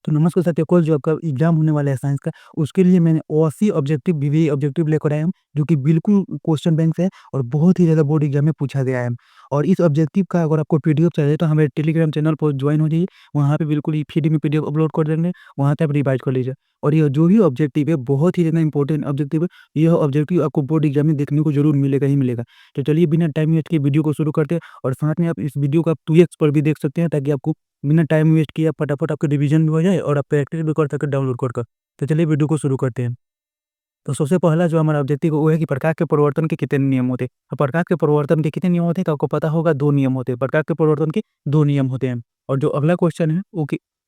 तो नमस्कार साथियों, कल जो आपका एग्ज़ाम होने वाला है साइंस का, उसके लिए मैंने 80 ऑब्जेक्टिव वीवीए ऑब्जेक्टिव लेकर आया हूँ, जो कि बिल्कुल क्वेश्चन बैंक से है और बहुत ही ज़्यादा बोर्ड एग्ज़ाम में पूछा गया है। और इस ऑब्जेक्टिव का अगर आपको पीडीएफ चाहिए तो हमारे टेलीग्राम चैनल पर जॉइन हो जाइए, वहाँ पे बिल्कुल ही फ्री में पीडीएफ अपलोड कर देंगे, वहाँ से आप रिवाइज़ कर लीजिए। और ये जो भी ऑब्जेक्टिव है, बहुत ही ज़्यादा इंपॉर्टेंट ऑब्जेक्टिव है, यह ऑब्जेक्टिव आपको बोर्ड एग्ज़ाम में देखने को ज़रूर मिलेगा ही मिलेगा। तो चलिए बिना टाइम वेस्ट किए वीडियो को शुरू करते हैं और साथ में आप इस वीडियो को आप 2x पर भी देख सकते हैं, ताकि आपको बिना टाइम वेस्ट किए फटाफट आपका रिवीजन भी हो जाए और आप प्रैक्टिस भी कर सकें डाउनलोड कर। तो चलिए वीडियो को शुरू करते हैं। तो सबसे पहला जो हमारा ऑब्जेक्टिव है वो है कि प्रकाश के परिवर्तन के कितने नियम होते हैं। प्रकाश के परिवर्तन के कितने नियम होते हैं तो आपको पता होगा, 2 नियम होते हैं। प्रकाश के परिवर्तन के 2 नियम होते हैं। और जो अगला क्वेश्चन है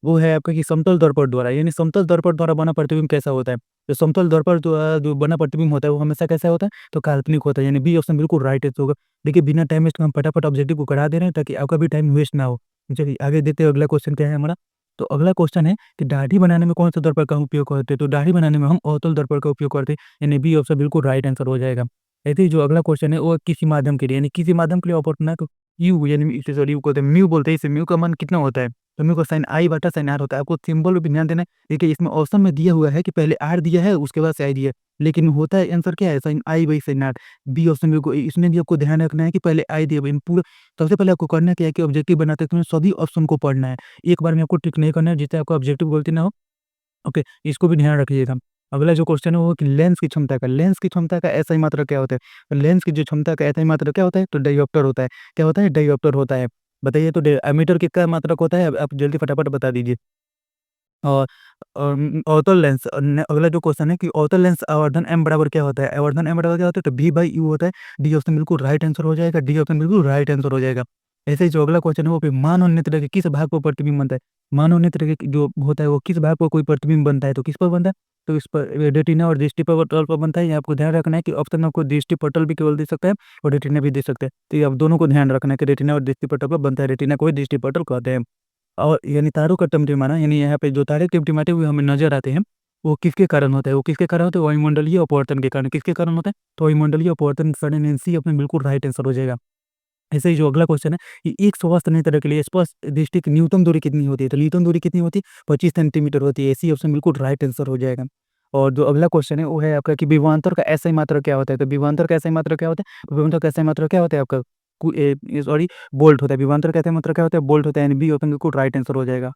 वो है आपका कि समतल दर्पण द्वारा, यानी समतल दर्पण द्वारा बना प्रतिबिंब कैसा होता है? जो समतल दर्पण द्वारा जो बना प्रतिबिंब होता है वो हमेशा कैसा होता है? तो काल्पनिक होता है, यानी बी ऑप्शन बिल्कुल राइट आंसर होगा। देखिए बिना टाइम वेस्ट के हम फटाफट ऑब्जेक्टिव को करा दे रहे हैं ताकि आपका भी टाइम वेस्ट ना हो। चलिए आगे देखते हैं अगला क्वेश्चन क्या है हमारा। तो अगला क्वेश्चन है कि दाढ़ी बनाने में कौन सा दर्पण का उपयोग करते हैं? तो दाढ़ी बनाने में हम अवतल दर्पण का उपयोग करते हैं, यानी बी ऑप्शन बिल्कुल राइट आंसर हो जाएगा। ऐसे ही जो अगला क्वेश्चन है वो किसी माध्यम के लिए, यानी किसी माध्यम के लिए ऑपरेटर ना, तो यू यानी इसे सॉरी यू कहते हैं, म्यू बोलते हैं इसे। म्यू का मान कितना होता है? तो म्यू का साइन आई बटा साइन आर होता है। आपको सिंबल पे ध्यान देना है। देखिए इसमें ऑप्शन में दिया हुआ है कि पहले आर दिया है उसके बाद से आई दिया है, लेकिन होता है आंसर क्या है? Sine I by sine R. B option बिल्कुल इसमें भी आपको ध्यान रखना है कि पहले आई दिया है पूरा। सबसे पहले आपको करना क्या है कि ऑब्जेक्टिव बनाते समय सभी ऑप्शन को पढ़ना है। एक बार में आपको टिक नहीं करना है जिससे आपका ऑब्जेक्टिव गलती ना हो। ओके, इसको भी ध्यान रखिएगा। अगला जो क्वेश्चन है वो है कि लेंस की क्षमता का एसआई मात्रक क्या होता है? तो लेंस की जो क्षमता का एसआई मात्रक क्या होता है? तो डायोप्टर होता है। क्या होता है? डायोप्टर होता है। बताइए तो एमीटर कितना मात्रक होता है? आप जल्दी फटाफट बता दीजिए। और अवतल लेंस अगला जो क्वेश्चन है कि अवतल लेंस आवर्धन एम बराबर क्या होता है? आवर्धन एम बराबर क्या होता है? तो वी बाई यू होता है। डी ऑप्शन बिल्कुल राइट आंसर हो जाएगा। डी ऑप्शन बिल्कुल राइट आंसर हो जाएगा। ऐसे ही जो अगला क्वेश्चन है वो मान और नेत्र के किस भाग पर प्रतिबिंब बनता है? मान और नेत्र के जो होता है वो किस भाग पर कोई प्रतिबिंब बनता है? तो किस पर बनता है? तो इस पर रेटिना और दृष्टि पटल पर बनता है। ये आपको ध्यान रखना है कि ऑप्शन आपको दृष्टि पटल भी केवल दे सकता है और रेटिना भी दे सकते हैं। तो ये आप दोनों को ध्यान रखना है कि रेटिना और दृष्टि पटल पर बनता है। रेटिना को ही दृष्टि पटल कहते हैं। और यानी तारों का टिमटिमाना, यानी यहाँ पे जो तारे टिमटिमाते हुए हमें नज़र आते हैं, वो किसके कारण होता है? वो किसके कारण होता है? वायुमंडलीय अपवर्तन के कारण। किसके कारण होता है? तो वायुमंडलीय अपवर्तन के कारण, यानी सी अपने बिल्कुल राइट आंसर हो जाएगा। ऐसे ही जो अगला क्वेश्चन है कि एक स्वस्थ नेत्र के लिए स्पष्ट दृष्टि की न्यूनतम दूरी कितनी होती है? तो न्यूनतम दूरी कितनी होती है? 25 सेंटीमीटर होती है। सी ऑप्शन बिल्कुल राइट आंसर हो जाएगा। और जो अगला क्वेश्चन है वो है आपका कि विभवांतर का एसआई मात्रक क्या होता है? तो विभवांतर का एसआई मात्रक क्या होता है? विभवांतर का एसआई मात्रक क्या होता है आपका? सॉरी, बोल्ट होता है। विभवांतर का एसआई मात्रक क्या होता है? बोल्ट होता है, यानी बी ऑप्शन बिल्कुल राइट आंसर हो जाएगा।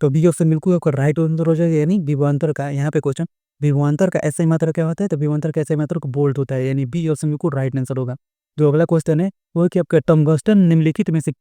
तो बी ऑप्शन बिल्कुल आपका राइट आंसर हो जाएगा, यानी विभवांतर का यहाँ पे क्वेश्चन, विभवांतर का एसआई मात्रक क्या होता है? तो विभवांतर का एसआई मात्रक बोल्ट होता है, यानी बी ऑप्शन बिल्कुल राइट आंसर होगा। जो अगला क्वेश्चन है वो है कि आपका टंगस्टन निम्नलिखित में से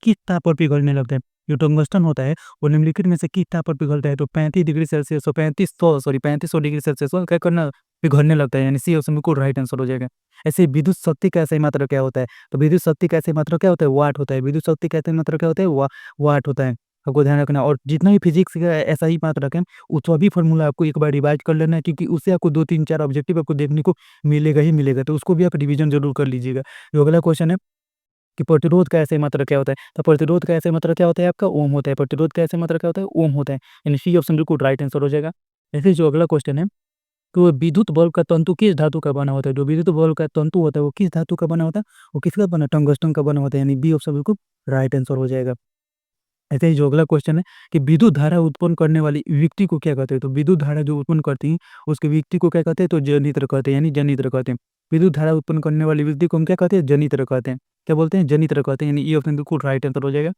किस ताप पर पिघलने लगता है? जो टंगस्टन होता है वो निम्नलिखित में से किस ताप पर पिघलता है? तो 35 डिग्री सेल्सियस और 3500 डिग्री सेल्सियस पर क्या करना, पिघलने लगता है, यानी सी ऑप्शन बिल्कुल राइट आंसर हो जाएगा। ऐसे ही विद्युत शक्ति का एसआई मात्रक क्या होता है? तो विद्युत शक्ति का एसआई मात्रक क्या होता है? वाट होता है। विद्युत शक्ति का एसआई मात्रक क्या होता है? वाट होता है। आपको ध्यान रखना है। और जितना भी फिजिक्स का एसआई मात्रक है, वो सभी फॉर्मूला आपको एक बार रिवाइज कर लेना है, क्योंकि उससे आपको 2, 3, 4 ऑब्जेक्टिव आपको देखने को मिलेगा ही मिलेगा। तो उसको भी आप रिवीजन जरूर कर लीजिएगा। जो अगला क्वेश्चन है कि प्रतिरोध का एसआई मात्रक क्या होता है? तो प्रतिरोध का एसआई मात्रक क्या होता है आपका? ओम होता है। प्रतिरोध का एसआई मात्रक क्या होता है? ओम होता है, यानी सी ऑप्शन बिल्कुल राइट आंसर हो जाएगा। ऐसे ही जो अगला क्वेश्चन है कि वो विद्युत बल्ब का तंतु किस धातु का बना होता है? जो विद्युत बल्ब का तंतु होता है वो किस धातु का बना होता है? वो किसका बना? टंगस्टन का बना होता है, यानी बी ऑप्शन बिल्कुल राइट आंसर हो जाएगा। ऐसे ही जो अगला क्वेश्चन है कि विद्युत धारा उत्पन्न करने वाली व्यक्ति को क्या कहते हैं? तो विद्युत धारा जो उत्पन्न करती है उसके व्यक्ति को क्या कहते हैं? तो जनित्र कहते हैं, यानी जनित्र कहते हैं। विद्युत धारा उत्पन्न करने वाली व्यक्ति को हम क्या कहते हैं? जनित्र कहते हैं। क्या बोलते हैं? जनित्र कहते हैं, यानी ये ऑप्शन बिल्कुल राइट आंसर हो जाएगा।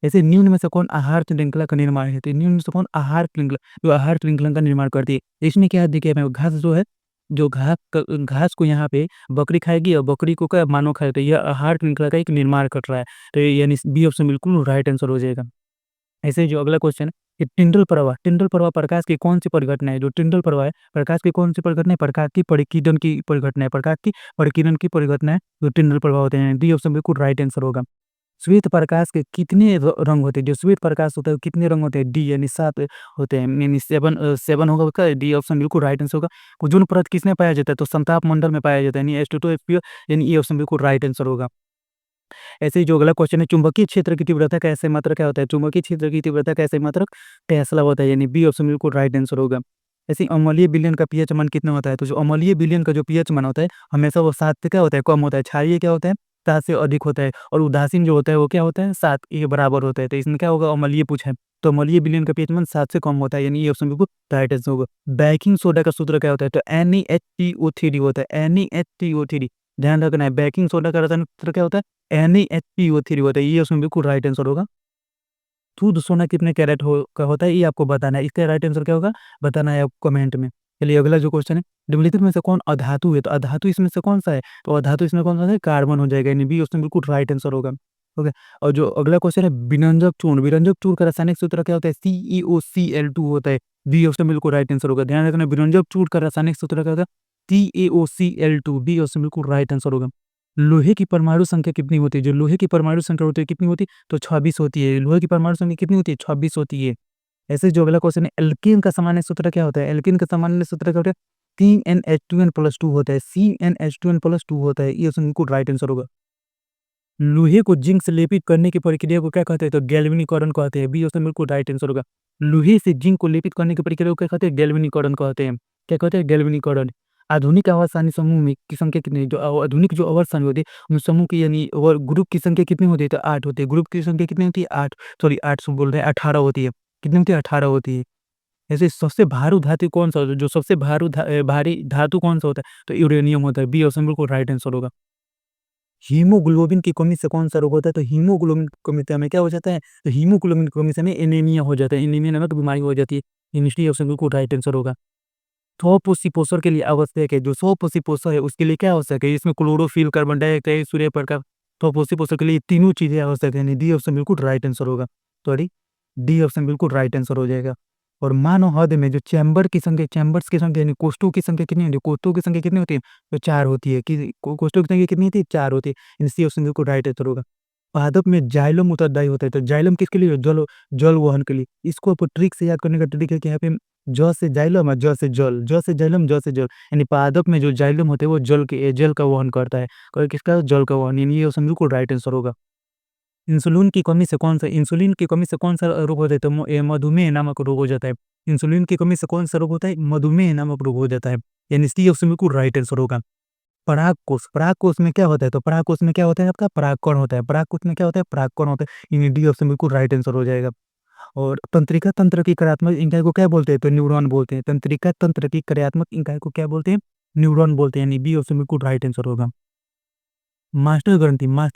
ऐसे निम्न में से कौन आहार श्रृंखला का निर्माण है? तो निम्न में से कौन आहार श्रृंखला, जो आहार श्रृंखला का निर्माण करती है? इसमें क्या है देखिए, हमें घास जो है, जो घास को यहाँ पे बकरी खाएगी और बकरी को क्या मानव खाएगा, तो यह आहार श्रृंखला का एक निर्माण कर रहा है। तो यानी बी ऑप्शन बिल्कुल राइट आंसर हो जाएगा। ऐसे ही जो अगला क्वेश्चन है कि टिंडल प्रवाह प्रकाश की कौन सी परिघटना है? जो टिंडल प्रवाह है प्रकाश की कौन सी परिघटना है? प्रकाश की परिकिरण की परिघटना है। प्रकाश की परिकिरण की परिघटना है जो टिंडल प्रवाह होते हैं। डी ऑप्शन बिल्कुल राइट आंसर होगा। श्वेत प्रकाश के कितने रंग होते हैं? जो श्वेत प्रकाश होता है वो कितने रंग होते हैं? डी यानी 7 होते हैं, यानी 7 होगा उसका। डी ऑप्शन बिल्कुल राइट आंसर होगा। ओजोन परत किसमें पाया जाता है? तो समताप मंडल में पाया जाता है, यानी H2SO, यानी ये ऑप्शन बिल्कुल राइट आंसर होगा। ऐसे ही जो अगला क्वेश्चन है, चुंबकीय क्षेत्र की तीव्रता का एसआई मात्रक क्या होता है? चुंबकीय क्षेत्र की तीव्रता का एसआई मात्रक टेस्ला होता है, यानी बी ऑप्शन बिल्कुल राइट आंसर होगा। ऐसे ही अम्लीय विलयन का पीएच मान कितना होता है? तो जो अम्लीय विलयन का जो पीएच मान होता है हमेशा वो 7 से क्या होता है? कम होता है। क्षारीय क्या होता है? 7 से अधिक होता है और उदासीन जो होता है वो क्या होता है 7 के बराबर होता है। तो इसमें क्या होगा अम्लीय पूछा है, तो अम्लीय विलयन का पीएच मान 7 से कम होता है, यानी ये ऑप्शन बिल्कुल राइट आंसर होगा। बेकिंग सोडा का सूत्र क्या होता है? तो NaHCO3 होता है, NaHCO3। ध्यान रखना है, बेकिंग सोडा का रासायनिक सूत्र क्या होता है? NaHCO3 होता है, ये ऑप्शन बिल्कुल राइट आंसर होगा। शुद्ध सोना कितने कैरेट का होता है ये आपको बताना है। इसका राइट आंसर क्या होगा बताना है आपको कमेंट में। चलिए अगला जो क्वेश्चन है, निम्नलिखित में से कौन अधातु है? तो अधातु इसमें से कौन सा है? तो अधातु इसमें कौन सा है? कार्बन हो जाएगा, यानी बी ऑप्शन बिल्कुल राइट आंसर होगा। ओके। और जो अगला क्वेश्चन है विरंजक चूर्ण, विरंजक चूर्ण का रासायनिक सूत्र क्या होता है? CeOCl2 होता है, बी ऑप्शन बिल्कुल राइट आंसर होगा। ध्यान रखना विरंजक चूर्ण का रासायनिक सूत्र क्या होता है? CaOCl2, बी ऑप्शन बिल्कुल राइट आंसर होगा। लोहे की परमाणु संख्या कितनी होती है? जो लोहे की परमाणु संख्या होती है कितनी होती है? तो 26 होती है। लोहे की परमाणु संख्या कितनी होती है? 26 होती है। ऐसे जो अगला क्वेश्चन है एल्केन का सामान्य सूत्र क्या होता है? एल्केन का सामान्य सूत्र क्या होता है? CnH2n+2 होता है, CnH2n+2 होता है, ये ऑप्शन बिल्कुल राइट आंसर होगा। लोहे को जिंक से लेपित करने की प्रक्रिया को क्या कहते हैं? तो गैल्वेनीकरण कहते हैं, बी ऑप्शन बिल्कुल राइट आंसर होगा। लोहे से जिंक को लेपित करने की प्रक्रिया को क्या कहते हैं? गैल्वेनीकरण कहते हैं। क्या कहते हैं? गैल्वेनीकरण। आधुनिक आवर्त सारणी समूह में की संख्या कितनी है? जो आधुनिक जो आवर्त सारणी होती है उन समूह की यानी और ग्रुप की संख्या कितनी होती है? तो 8 होती है। ग्रुप की संख्या कितनी होती है? 8, सॉरी 8 से बोल रहे हैं 18 होती है। कितनी होती है? 18 होती है। ऐसे सबसे भारू धातु कौन सा होता है? जो सबसे भारी धातु कौन सा होता है? तो यूरेनियम होता है, बी ऑप्शन बिल्कुल राइट आंसर होगा। हीमोग्लोबिन की कमी से कौन-सा रोग होता है? तो हीमोग्लोबिन की कमी से हमें क्या हो जाता है? तो हीमोग्लोबिन की कमी से हमें एनीमिया हो जाता है। एनीमिया नामक बीमारी हो जाती है। यानी डी ऑप्शन बिल्कुल राइट आंसर होगा। 100 पोषी पोषण के लिए आवश्यक है, जो 100 पोषी पोषण है उसके लिए क्या आवश्यक है? इसमें क्लोरोफिल, कार्बन डाइऑक्साइड, सूर्यप्रकाश। 100 पोषी पोषण के लिए तीनों चीज़ें आवश्यक है, यानी डी ऑप्शन बिल्कुल राइट आंसर होगा। सॉरी, डी ऑप्शन बिल्कुल राइट आंसर हो जाएगा। और मानव हृदय में जो चैम्बर्स की संख्या यानी कोष्ठों की संख्या कितनी होती है? कोष्ठों की संख्या कितनी होती है? तो 4 होती है। कोष्ठों की संख्या कितनी होती है? 4 होती है। यानी सी ऑप्शन बिल्कुल राइट आंसर होगा। पादप में जाइलम उत्तरदायी होता है, तो जाइलम किसके लिए? जल वहन के लिए। इसको आपको ट्रिक से याद करने का ट्रिक है कि यहाँ पे ज से जाइलम और ज से जल, ज से जाइलम, ज से जल, यानी पादप में जो जाइलम होते हैं वो जल का वहन करता है। किसका? जल का वहन, यानी ये ऑप्शन बिल्कुल राइट आंसर होगा। इंसुलिन की कमी से कौन-सा रोग होता है? तो मधुमेह नामक रोग हो जाता है। इंसुलिन की कमी से कौन-सा रोग होता है? मधुमेह नामक रोग हो जाता है। यानी सी ऑप्शन बिल्कुल राइट आंसर होगा। परागकोश में क्या होता है? तो परागकोश में क्या होता है आपका? परागकण होता है। परागकोश में क्या होता है? परागकण होता है। यानी डी ऑप्शन बिल्कुल राइट आंसर हो जाएगा। और तंत्रिका तंत्र की कार्यात्मक इकाई को क्या बोलते हैं? तो न्यूरॉन बोलते हैं। तंत्रिका तंत्र की कार्यात्मक इकाई को क्या बोलते हैं? न्यूरॉन बोलते हैं, यानी बी ऑप्शन बिल्कुल राइट आंसर होगा। मास्टर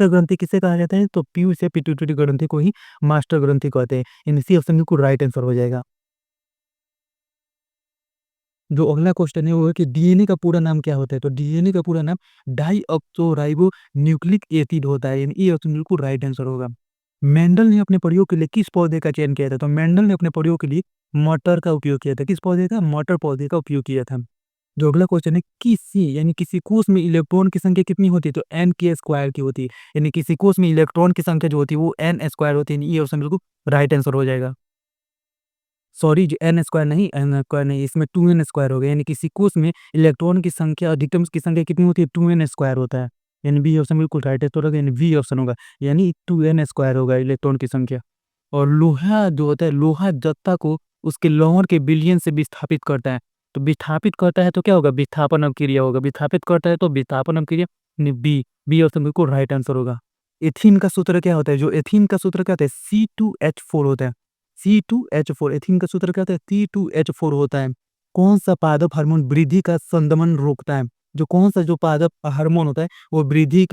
ग्रंथि किसे कहा जाता है? तो पीयूष या पिट्यूटरी ग्रंथि को ही मास्टर ग्रंथि कहते हैं। यानी सी ऑप्शन बिल्कुल राइट आंसर हो जाएगा। जो अगला क्वेश्चन है वो है कि डीएनए का पूरा नाम क्या होता है? तो डीएनए का पूरा नाम डाइऑक्सोराइबो न्यूक्लिक एसिड होता है, यानी ये ऑप्शन बिल्कुल राइट आंसर होगा। मेंडल ने अपने प्रयोग के लिए किस पौधे का चयन किया था? तो मेंडल ने अपने प्रयोग के लिए मटर का उपयोग किया था। किस पौधे का? मटर पौधे का उपयोग किया था। जो अगला क्वेश्चन है किसी यानी किसी कोष में इलेक्ट्रॉन की संख्या कितनी होती है? तो एन के स्क्वायर की होती है। यानी किसी कोष में इलेक्ट्रॉन की संख्या जो होती है वो एन स्क्वायर होती है। ये ऑप्शन बिल्कुल राइट आंसर हो जाएगा। सॉरी, जो एन स्क्वायर नहीं, एन स्क्वायर नहीं, इसमें 2n स्क्वायर हो गया। यानी किसी कोष में इलेक्ट्रॉन की संख्या अधिकतम की संख्या कितनी होती है? 2n स्क्वायर होता है। यानी बी ऑप्शन बिल्कुल राइट आंसर होगा, यानी बी ऑप्शन होगा, यानी 2n स्क्वायर होगा इलेक्ट्रॉन की संख्या। और लोहा जो होता है, लोहा जत्था को उसके लौह के विलयन से विस्थापित करता है। तो विस्थापित करता है तो क्या होगा? विस्थापन अभिक्रिया होगा। विस्थापित करता है तो विस्थापन अभिक्रिया, यानी बी, बी ऑप्शन बिल्कुल राइट आंसर होगा। एथीन का सूत्र क्या होता है? जो एथीन का सूत्र क्या होता है? C2H4 होता है। C2H4, एथीन का सूत्र क्या होता है? C2H4 होता है। कौन सा पादप हार्मोन वृद्धि का संदमन रोकता है? जो कौन सा जो पादप हार्मोन होता है वो वृद्धि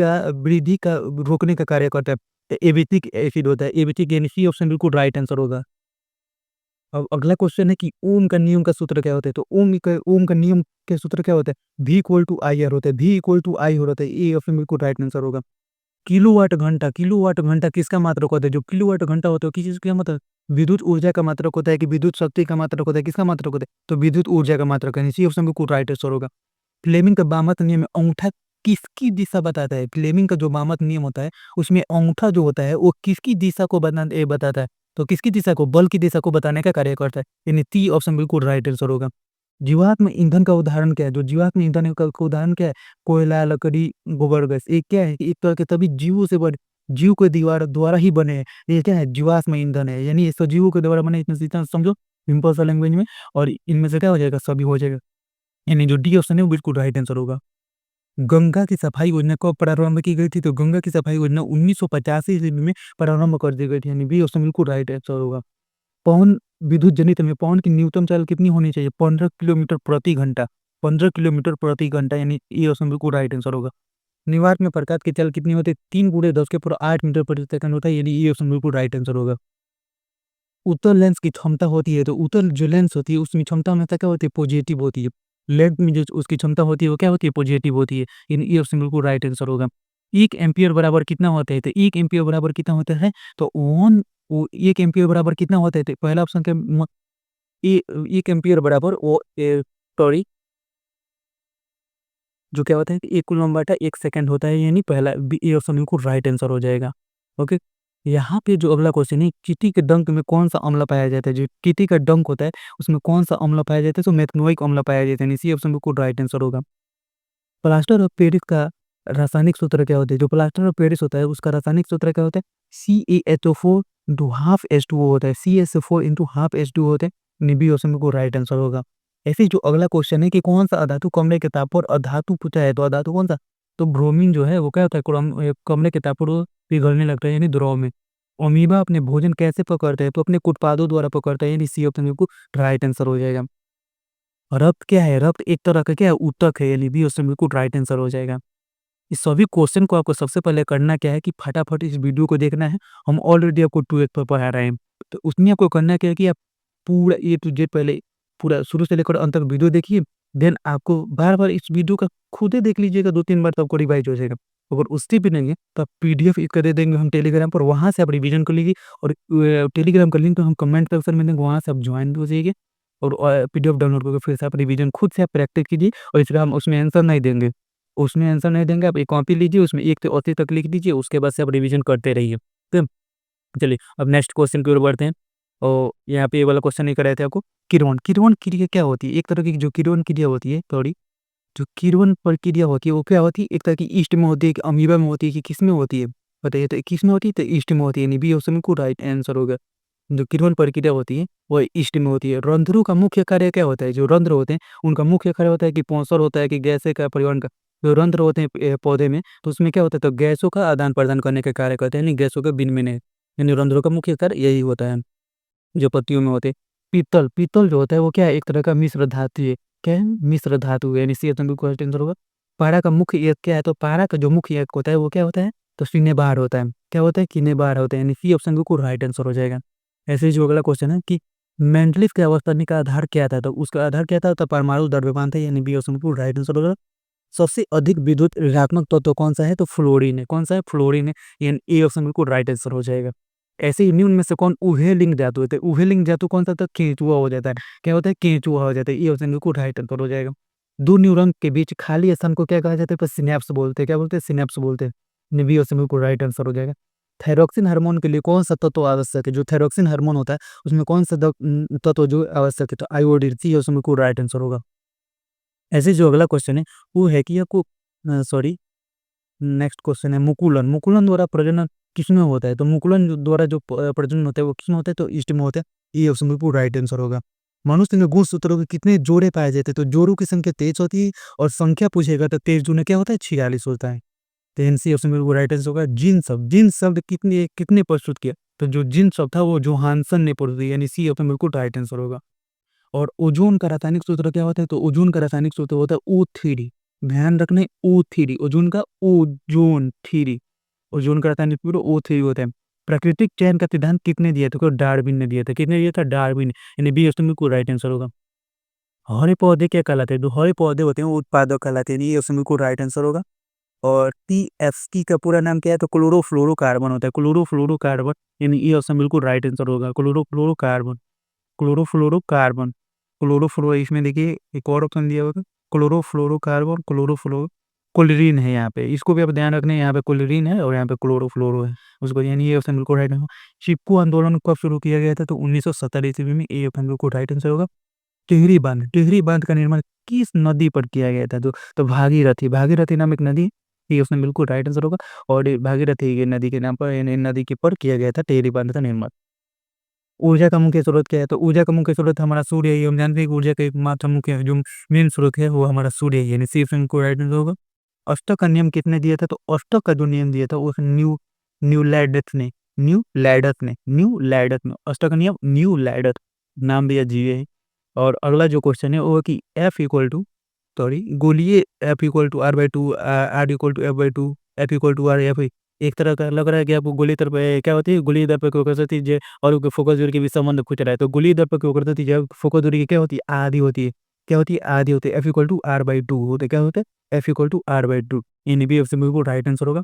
का रोकने का कार्य करता है? एबिटिक एसिड होता है। एबिटिक, यानी सी ऑप्शन बिल्कुल राइट आंसर होगा। अब अगला क्वेश्चन है कि ओम का नियम का सूत्र क्या होता है? तो ओम का नियम के सूत्र क्या होता है? V equal to I R होता है। V इक्वल टू आई होता है। ये ऑप्शन बिल्कुल राइट आंसर होगा। किलोवाट घंटा किसका मात्रक होता है? जो किलोवाट घंटा होता है किस चीज का मतलब? विद्युत ऊर्जा का मात्रक होता है कि विद्युत शक्ति का मात्रक होता है? किसका मात्रक होता है? तो विद्युत ऊर्जा का मात्रक है। इसी ऑप्शन बिल्कुल राइट आंसर होगा। फ्लेमिंग का बामत नियम में अंगूठा किसकी दिशा बताता है? फ्लेमिंग का जो बामत नियम होता है उसमें अंगूठा जो होता है वो किसकी दिशा को बताता है? तो किसकी दिशा को? बल की दिशा को बताने का कार्य करता है। यानी टी ऑप्शन बिल्कुल राइट आंसर होगा। जीवात्म ईंधन का उदाहरण क्या है? जो जीवात्म ईंधन है का उदाहरण क्या है? कोयला, लकड़ी, गोबर गैस। ये क्या है? एक तरह के तभी जीवों से बने, जीव के दीवार द्वारा ही बने हैं। ये क्या है? जीवाश्म ईंधन है, यानी ये सजीवों के द्वारा बने, इतना इतना समझो सिंपल सा लैंग्वेज में। और इनमें से क्या हो जाएगा? सभी हो जाएगा, यानी जो डी ऑप्शन है वो बिल्कुल राइट आंसर होगा। गंगा की सफाई योजना कब प्रारंभ की गई थी? तो गंगा की सफाई योजना 1985 ईस्वी में प्रारंभ कर दी गई थी, यानी बी ऑप्शन बिल्कुल राइट आंसर होगा। पवन विद्युत जनित्र में पवन की न्यूनतम चाल कितनी होनी चाहिए? 15 किलोमीटर प्रति घंटा। 15 किलोमीटर प्रति घंटा, यानी ये ऑप्शन बिल्कुल राइट आंसर होगा। निवात में प्रकाश की चाल कितनी होती है? 3 × 10⁸ मीटर प्रति सेकंड होता है, यानी ये ऑप्शन बिल्कुल राइट आंसर होगा। उत्तल लेंस की क्षमता होती है, तो उत्तल जो लेंस होती है उसमें क्षमता हमेशा क्या होती है? पॉजिटिव होती है। लेंस में जो उसकी क्षमता होती है वो क्या होती है? पॉजिटिव होती है, यानी ये ऑप्शन बिल्कुल राइट आंसर होगा। 1 एम्पीयर बराबर कितना होता है? तो 1 एम्पीयर बराबर कितना होता है? तो 1 एम्पीयर बराबर कितना होता है? तो पहला ऑप्शन क्या ए 1 एम्पीयर बराबर सॉरी, जो क्या होता है कि 1 कूलम्ब बटा 1 सेकंड होता है, यानी पहला बी ये ऑप्शन बिल्कुल राइट आंसर हो जाएगा। ओके। यहाँ पे जो अगला क्वेश्चन है, चींटी के डंक में कौन-सा अम्ल पाया जाता है? जो चींटी का डंक होता है उसमें कौन-सा अम्ल पाया जाता है? तो मेथनोइक अम्ल पाया जाता है, यानी सी ऑप्शन बिल्कुल राइट आंसर होगा। प्लास्टर ऑफ पेरिस का रासायनिक सूत्र क्या होता है? जो प्लास्टर ऑफ पेरिस होता है उसका रासायनिक सूत्र क्या होता है? CaHO4 हाफ H2O होता है। CaSO4 हाफ H2O होता है, यानी बी ऑप्शन बिल्कुल राइट आंसर होगा। ऐसे ही जो अगला क्वेश्चन है कि कौन सा अधातु कमरे के ताप पर अधातु पूछा है, तो अधातु कौन सा? तो ब्रोमीन जो है वो क्या होता है? कमरे के ताप पर वो पिघलने लगता है, यानी द्रव में। अमीबा अपने भोजन कैसे पकड़ते हैं? तो अपने उत्पादों द्वारा पकड़ते हैं, यानी सी ऑप्शन बिल्कुल राइट आंसर हो जाएगा। रक्त क्या है? रक्त एक तरह का क्या है? ऊतक है, यानी बी ऑप्शन बिल्कुल राइट आंसर हो जाएगा। इस सभी क्वेश्चन को आपको सबसे पहले करना क्या है कि फटाफट इस वीडियो को देखना है। हम ऑलरेडी आपको 2x पर पढ़ा रहे हैं। तो उसमें आपको करना क्या है कि आप पूरा ए टू जेड पहले पूरा शुरू से लेकर अंत तक वीडियो देखिए। देन आपको बार-बार इस वीडियो का खुद ही देख लीजिएगा 2-3 बार, तो आपको रिवाइज़ हो जाएगा। अगर उससे भी नहीं है तो आप पीडीएफ इसका दे देंगे हम टेलीग्राम पर, वहाँ से आप रिवीजन कर लीजिए। और टेलीग्राम का लिंक तो हम कमेंट सेक्शन में देंगे, वहाँ से आप जॉइन हो जाइए। और पीडीएफ डाउनलोड करके फिर से आप रिवीजन खुद से आप प्रैक्टिस कीजिए। और इसका हम उसमें आंसर नहीं देंगे। उसमें आंसर नहीं देंगे, आप एक कॉपी लीजिए, उसमें 1 से 80 तक लिख दीजिए, उसके बाद से आप रिवीजन करते रहिए। ठीक है? चलिए, अब नेक्स्ट क्वेश्चन की ओर बढ़ते हैं। और यहाँ पे ये वाला क्वेश्चन नहीं कराए थे आपको। किण्वन, किण्वन क्रिया क्या होती है? एक तरह की जो किण्वन क्रिया होती है, सॉरी, जो किण्वन प्रक्रिया होती है वो क्या होती है? एक तरह की ईस्ट में होती है कि अमीबा में होती है कि किसमें होती है? बताइए, तो किस में होती है? तो ईस्ट में होती है, यानी बी ऑप्शन बिल्कुल राइट आंसर होगा। जो किण्वन प्रक्रिया होती है वो ईस्ट में होती है। रंध्रों का मुख्य कार्य क्या होता है? जो रंध्र होते हैं उनका मुख्य कार्य होता है कि पौंसर होता है कि गैसें का परिवहन का। जो रंध्र होते हैं पौधे में, तो उसमें क्या होता है? तो गैसों का आदान-प्रदान करने का कार्य करते हैं, यानी गैसों का विनिमय, यानी रंध्रों का मुख्य कार्य यही होता है, जो पत्तियों में होते हैं। पीतल, पीतल जो होता है वो क्या है? एक तरह का मिश्र धातु है। क्या है? मिश्र धातु है, यानी सी ऑप्शन बिल्कुल राइट आंसर होगा। पारा का मुख्य एक क्या है? तो पारा का जो मुख्य एक होता है वो क्या होता है? तो सिनेबार होता है। क्या होता है? किनेबार होता है, यानी सी ऑप्शन बिल्कुल राइट आंसर हो जाएगा। ऐसे ही जो अगला क्वेश्चन है कि मेंडलीफ के अवस्थानी का आधार क्या था? तो उसका आधार क्या था? तो परमाणु द्रव्यमान था, यानी बी ऑप्शन बिल्कुल राइट आंसर होगा। सबसे अधिक विद्युत ऋणात्मक तत्व कौन-सा है? तो फ्लोरीन है। कौन-सा है? फ्लोरीन है, यानी ए ऑप्शन बिल्कुल राइट आंसर हो जाएगा। ऐसे ही निम्न में से कौन उभयलिंग धातु है? तो उभयलिंग धातु कौन-सा था? केंचुआ हो जाता है। क्या होता है? केंचुआ हो जाता है। ये ऑप्शन बिल्कुल राइट आंसर हो जाएगा। 2 न्यूरॉन के बीच खाली स्थान को क्या कहा जाता है? तो सिनैप्स बोलते हैं। क्या बोलते हैं? सिनैप्स बोलते हैं। यानी बी ऑप्शन बिल्कुल राइट आंसर हो जाएगा। थायरॉक्सिन हार्मोन के लिए कौन-सा तत्व आवश्यक है? जो थायरॉक्सिन हार्मोन होता है उसमें कौन-सा तत्व जो आवश्यक है? तो आयोडीन, सी ऑप्शन बिल्कुल राइट आंसर होगा। ऐसे जो अगला क्वेश्चन है वो है कि आपको सॉरी, नेक्स्ट क्वेश्चन है मुकुलन। मुकुलन द्वारा प्रजनन किसमें होता है? तो मुकुलन द्वारा जो प्रजनन होता है वो किसमें होता है? तो ईस्ट में होता है। ये ऑप्शन बिल्कुल राइट आंसर होगा। मनुष्य में गुणसूत्रों के कितने जोड़े पाए जाते हैं? तो जोड़ों की संख्या 23 होती है। और संख्या पूछेगा तो 23 दूनी क्या होता है? 46 होता है। तो एनसी ऑप्शन बिल्कुल राइट आंसर होगा। जिन शब्द कितने कितने प्रस्तुत किया? तो जो जिन शब्द था वो जोहानसन ने प्रस्तुत किया, यानी सी ऑप्शन बिल्कुल राइट आंसर होगा। और ओज़ोन का रासायनिक सूत्र क्या होता है? तो ओज़ोन का रासायनिक सूत्र होता है O3। ध्यान रखना है, O3, ओज़ोन का ओज़ोन 3। ओज़ोन का रासायनिक सूत्र O3 होता है। प्राकृतिक चयन का सिद्धांत किसने दिया था? तो डार्विन ने दिया था। किसने दिया था? डार्विन, यानी बी ऑप्शन बिल्कुल राइट आंसर होगा। हरे पौधे क्या कहलाते हैं? जो हरे पौधे होते हैं वो उत्पादक कहलाते हैं, ये ऑप्शन बिल्कुल राइट आंसर होगा। और टीएफसी का पूरा नाम क्या है? तो क्लोरोफ्लोरोकार्बन होता है। क्लोरोफ्लोरोकार्बन, यानी ये ऑप्शन बिल्कुल राइट आंसर होगा। क्लोरोफ्लोरोकार्बन, क्लोरोफ्लोरोकार्बन, क्लोरोफ्लोरो, इसमें देखिए एक और ऑप्शन दिया हुआ है, क्लोरोफ्लोरोकार्बन, क्लोरीन है यहाँ पे। इसको भी आप ध्यान रखना है, यहाँ पे क्लोरीन है और यहाँ पे क्लोरोफ्लोरो है। उसको, यानी ये ऑप्शन बिल्कुल राइट है। चिपकू आंदोलन कब शुरू किया गया था? तो 1970 ईस्वी में। ये ऑप्शन बिल्कुल राइट आंसर होगा। टिहरी बांध का निर्माण किस नदी पर किया गया था? तो भागीरथी, भागीरथी नाम एक नदी है। ये ऑप्शन बिल्कुल राइट आंसर होगा। और ये भागीरथी ये नदी के नाम पर, यानी नदी के पर किया गया था टिहरी बांध का निर्माण। ऊर्जा का मुख्य स्रोत क्या है? तो ऊर्जा का मुख्य स्रोत हमारा सूर्य ही है। हम जानते हैं कि ऊर्जा का एकमात्र मुख्य जो मेन स्रोत है वो हमारा सूर्य ही है, यानी सी ऑप्शन को राइट आंसर होगा। अष्टक का नियम किसने दिया था? तो अष्टक का जो नियम दिया था वो न्यू लैडथ ने अष्टक का नियम न्यू लैडथ नाम दिया जीए है। और अगला जो क्वेश्चन है वो है कि एफ इक्वल टू सॉरी गोलीय F equal to R by two R equal to F by two F equal to R F एक तरह का लग रहा है कि आपको गोली दर पे क्या होती है, गोली दर पे क्या करती है और फोकस दूरी के बीच संबंध पूछ रहा है, तो गोली दर पे क्या करती है, फोकस दूरी की क्या होती है, आधी होती है। क्या होती है? आधी होती है। F equal to R by two होते क्या होते हैं? F equal to R by two. इन बी ऑप्शन बिल्कुल राइट आंसर होगा।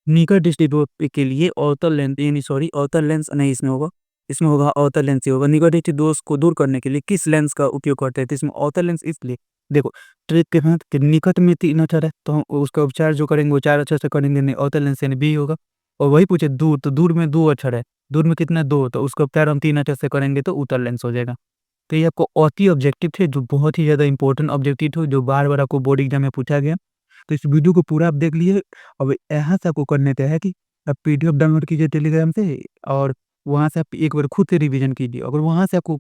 निकट दृष्टि दोष के लिए अवतल लेंस यानी सॉरी अवतल लेंस नहीं इसमें होगा अवतल लेंस ही होगा। निकट दृष्टि दोष को दूर करने के लिए किस लेंस का उपयोग करते हैं? तो इसमें अवतल लेंस इसलिए देखो ट्रिक के साथ कि निकट में 3 अक्षर है तो हम उसका उपचार जो करेंगे वो 4 अक्षर से करेंगे, नहीं अवतल लेंस यानी बी होगा। और वही पूछे दूर, तो दूर में 2 अक्षर है, दूर में कितना 2, तो उसका उपचार हम 3 अक्षर से करेंगे तो उत्तल लेंस हो जाएगा। तो ये आपको ऑति ऑब्जेक्टिव थे जो बहुत ही ज़्यादा इंपॉर्टेंट ऑब्जेक्टिव थे जो बार-बार आपको बोर्ड एग्जाम में पूछा गया। तो इस वीडियो को पूरा आप देख लिए। अब यहाँ से आपको करने क्या है कि आप पीडीएफ डाउनलोड कीजिए टेलीग्राम से और वहाँ से आप एक बार खुद से रिवीजन कीजिए। अगर वहाँ से आपको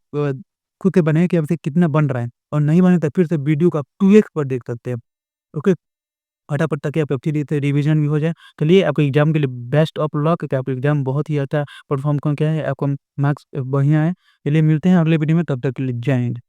खुद से बने कि आपसे कितना बन रहा है और नहीं बने तो फिर से वीडियो को आप 2x पर देख सकते हैं। ओके, फटाफट ताकि आप अच्छी रीते रिवीजन भी हो जाए। चलिए आपके एग्जाम के लिए बेस्ट ऑफ लक कि आपका एग्जाम बहुत ही अच्छा परफॉर्म करके आए, आपका मार्क्स बढ़िया आए। चलिए मिलते हैं अगले वीडियो में, तब तक के लिए जय हिंद।